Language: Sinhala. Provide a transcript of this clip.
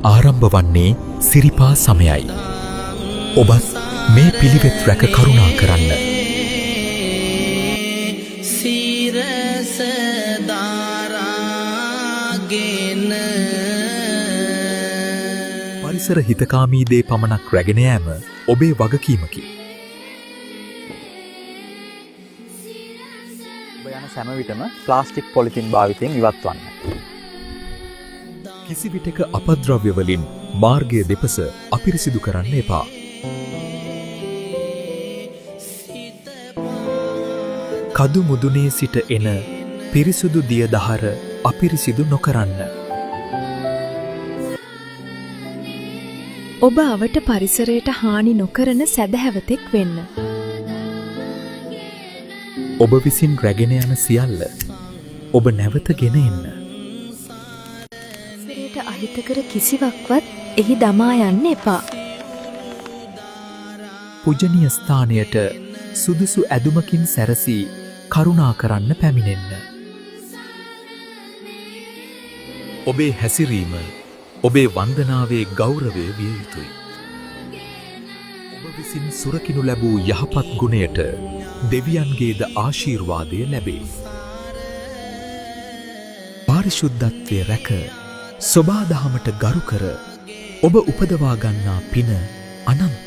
ආරම්භ වන්නේ සිරිපා සමයයි. ඔබත් මේ පිළිවෙත් රැක කරුණා කරන්න. සිරස දාරාගෙන පරිසර හිතකාමී දේ පමණක් රැගෙන යෑම ඔබේ වගකීමකි. ඔබ යන සෑම විටම ප්ලාස්ටික් පොලිතින් භාවිතයෙන් ඉවත් වන්න. කිසි විටක අපද්‍රව්‍ය වලින් මාර්ගය දෙපස අපිරිසිදු කරන්න එපා. කදු මුදුනේ සිට එන පිරිසුදු දිය දහර අපිරිසිදු නොකරන්න. ඔබ අවට පරිසරයට හානි නොකරන සැදැහැවතෙක් වෙන්න. ඔබ විසින් රැගෙන යන සියල්ල ඔබ නැවත ගෙන එන්න. පරිසරයට අහිතකර කිසිවක්වත් එහි දමා යන්න එපා. පූජනීය ස්ථානයට සුදුසු ඇදුමකින් සැරසී කරුණා කරන්න පැමිණෙන්න. ඔබේ හැසිරීම ඔබේ වන්දනාවේ ගෞරවය විය යුතුයි. ඔබ විසින් සුරකිනු ලැබූ යහපත් ගුණයට දෙවියන්ගේද ආශිර්වාදය ලැබේ. පාරිශුද්ධත්වය රැක සොබාදහමට ගරු කර ඔබ උපදවා ගන්නා පින අනන්තයි.